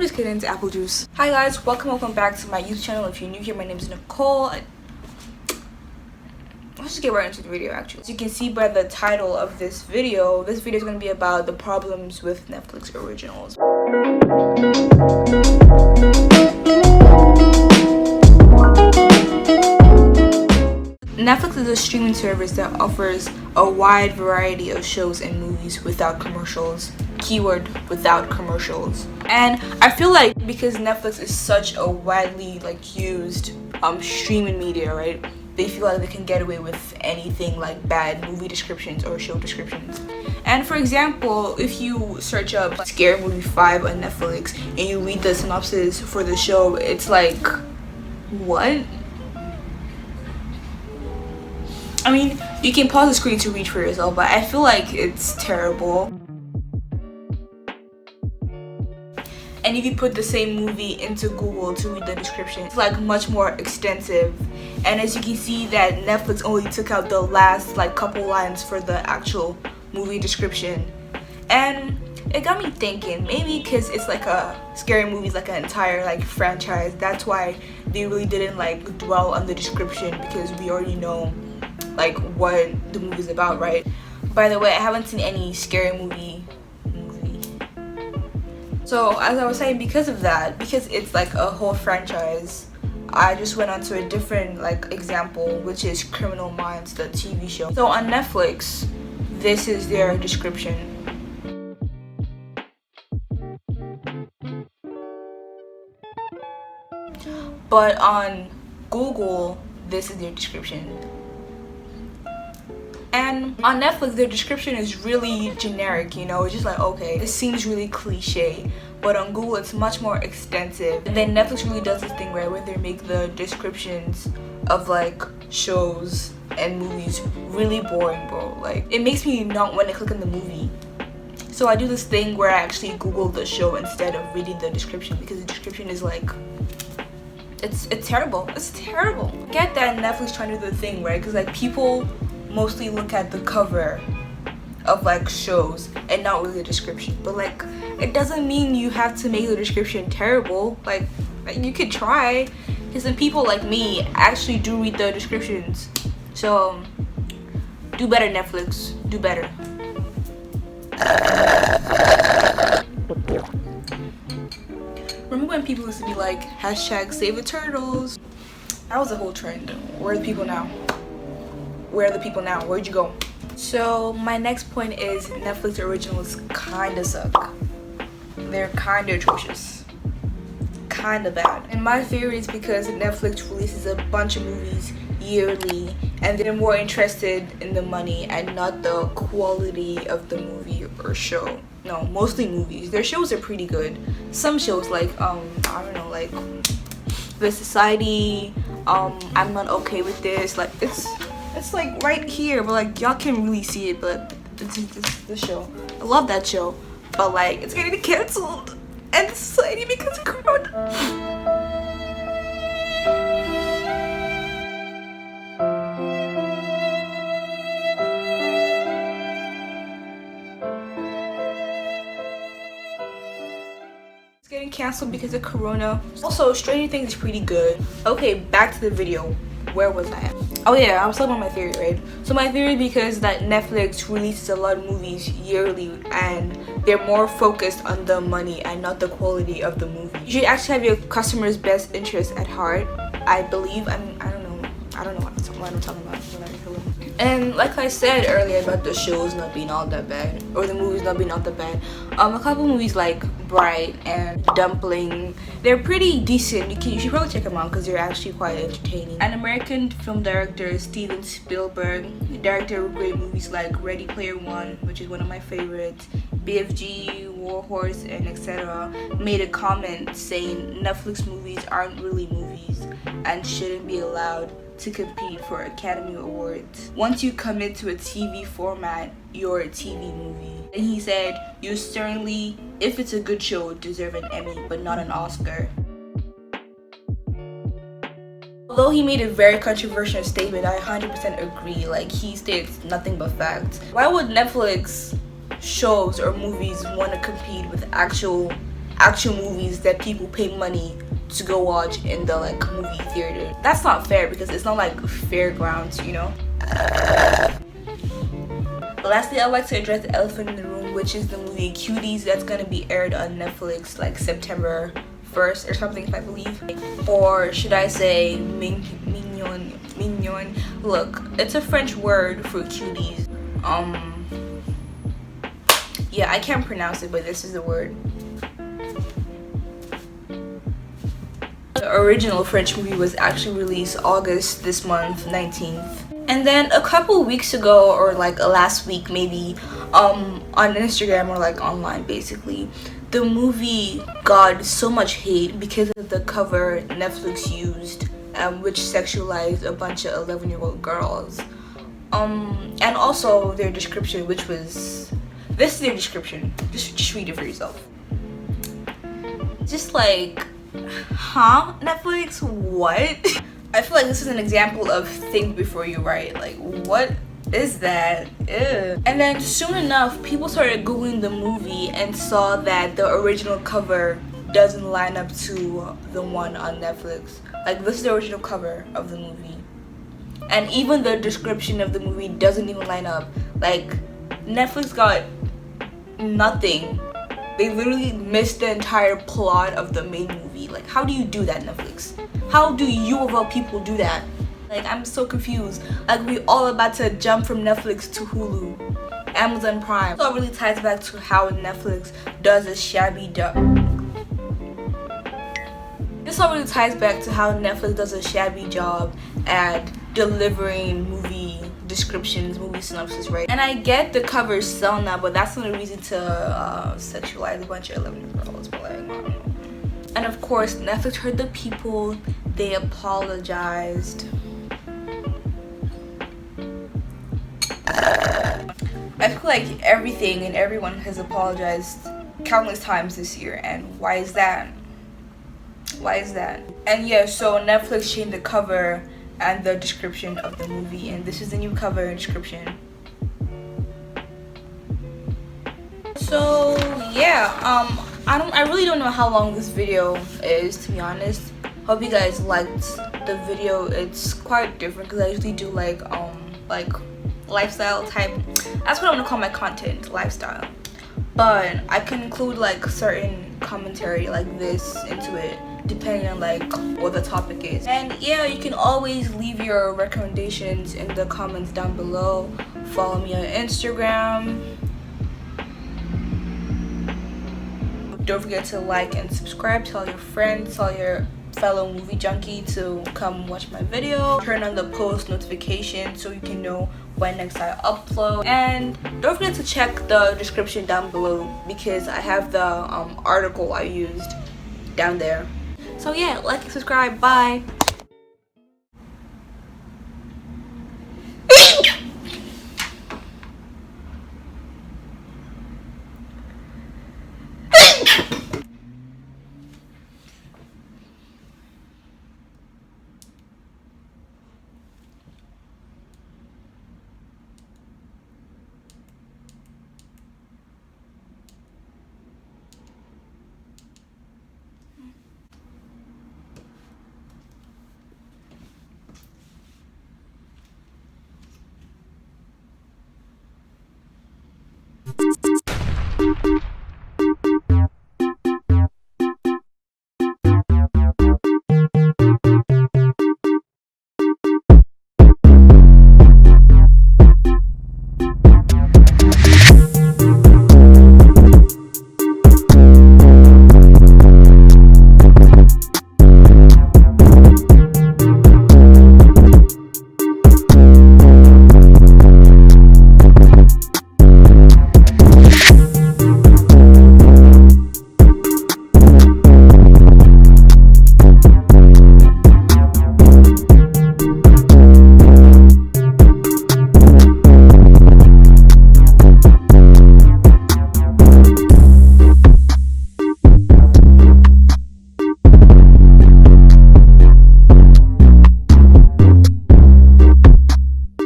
I'm just kidding, it's apple juice. Hi guys, welcome back to my YouTube channel. If you're new here, my name is Nicole. Let's just get right into the video actually. As you can see by the title of this video is going to be about the problems with Netflix originals. Netflix is a streaming service that offers a wide variety of shows and movies without commercials. Keyword, without commercials. And I feel like because Netflix is such a widely used streaming media, right? They feel like they can get away with anything like bad movie descriptions or show descriptions. And for example, if you search up Scary Movie 5 on Netflix and you read the synopsis for the show, it's like, what? I mean, you can pause the screen to read for yourself, but I feel like it's terrible. And if you put the same movie into Google to read the description, it's like much more extensive. And as you can see that Netflix only took out the last couple lines for the actual movie description. And it got me thinking, maybe because it's like a scary movie, it's like an entire franchise, that's why they really didn't dwell on the description, because we already know what the movie's about, right? By the way, I haven't seen any scary movie. So as I was saying, because of that, because it's like a whole franchise, I just went on to a different example, which is Criminal Minds, the TV show. So on Netflix, this is their description. But on Google, this is their description. And on Netflix, their description is really generic, it's just okay, it seems really cliche. But on Google, it's much more extensive. And then Netflix really does this thing, right, where they make the descriptions of shows and movies really boring, bro. It makes me not want to click on the movie. So I do this thing where I actually Google the show instead of reading the description, because the description is it's terrible. It's terrible. I get that Netflix trying to do the thing, right? Because people mostly look at the cover of shows and not really the description, but it doesn't mean you have to make the description terrible. You could try, because then people like me actually do read the descriptions. So do better, Netflix, do better. Remember when people used to be hashtag save the turtles? That was a whole trend. Where are the people now? Where are the people now? Where'd you go? So my next point is Netflix originals kinda suck. They're kinda atrocious. Kinda bad. And my theory is because Netflix releases a bunch of movies yearly and they're more interested in the money and not the quality of the movie or show. No, mostly movies. Their shows are pretty good. Some shows I don't know, The Society, I'm Not Okay With This, it's right here, but y'all can't really see it, but it's the show. I love that show, but it's getting canceled and Society because of Corona. Getting canceled because of Corona. Also, Stranger Things is pretty good. Okay, back to the video. Where was I at? Oh yeah, I was talking about my theory, right? So my theory, because that Netflix releases a lot of movies yearly and they're more focused on the money and not the quality of the movie. You should actually have your customer's best interest at heart, I believe. I don't know what I'm talking about. And like I said earlier about the shows not being all that bad, or the movies not being all that bad, a couple movies like Bright and Dumpling, they're pretty decent. You should probably check them out because they're actually quite entertaining. An American film director, Steven Spielberg, director of great movies like Ready Player One, which is one of my favorites, BFG, Warhorse, and etc., made a comment saying Netflix movies aren't really movies and shouldn't be allowed to compete for Academy Awards. Once you commit to a TV format, you're a TV movie. And he said, you certainly, if it's a good show, deserve an Emmy, but not an Oscar. Although he made a very controversial statement, I 100% agree. He states nothing but facts. Why would Netflix shows or movies want to compete with actual actual movies that people pay money to go watch in the like movie theater. That's not fair because it's not like fairgrounds, you know. But lastly, I'd like to address the elephant in the room, which is the movie Cuties that's gonna be aired on Netflix like September 1st or something, I believe. Or should I say mignon. Look, it's a French word for cuties. Yeah, I can't pronounce it, but this is the word. The original French movie was actually released August this month, 19th. And then a couple weeks ago, or like last week maybe, on Instagram or like online basically, the movie got so much hate because of the cover Netflix used, which sexualized a bunch of 11-year-old girls. And also their description, which was, this is their description, just read it for yourself. Just like, huh, Netflix, what? I feel like this is an example of think before you write. Like, what is that? Ew. And then soon enough, people started googling the movie and saw that the original cover doesn't line up to the one on Netflix. Like, this is the original cover of the movie, and even the description of the movie doesn't even line up. Like, Netflix got nothing. They literally missed the entire plot of the main movie. Like, how do you do that, Netflix? How do you of all people do that? Like, I'm so confused. Like, we all about to jump from Netflix to Hulu, Amazon Prime. So it really ties back to how Netflix does a shabby job. This all really ties back to how Netflix does a shabby job at delivering movie descriptions, movie synopsis, right? And I get the covers sell now, but that's not a reason to sexualize a bunch of 11-year-olds. But like, I don't know. And of course, Netflix heard the people. They apologized. I feel like everything and everyone has apologized countless times this year, and why is that? Why is that? And yeah, so Netflix changed the cover and the description of the movie, and this is the new cover and description. So yeah, I really don't know how long this video is, to be honest. Hope you guys liked the video. It's quite different because I usually do like lifestyle type. That's what I want to call my content, lifestyle. But I can include like certain commentary like this into it, depending on like what the topic is. And yeah, you can always leave your recommendations in the comments down below. Follow me on Instagram. Don't forget to like and subscribe. Tell your friends, tell your fellow movie junkie to come watch my video. Turn on the post notification so you can know when next I upload. And don't forget to check the description down below because I have the article I used down there. So yeah, like and subscribe. Bye.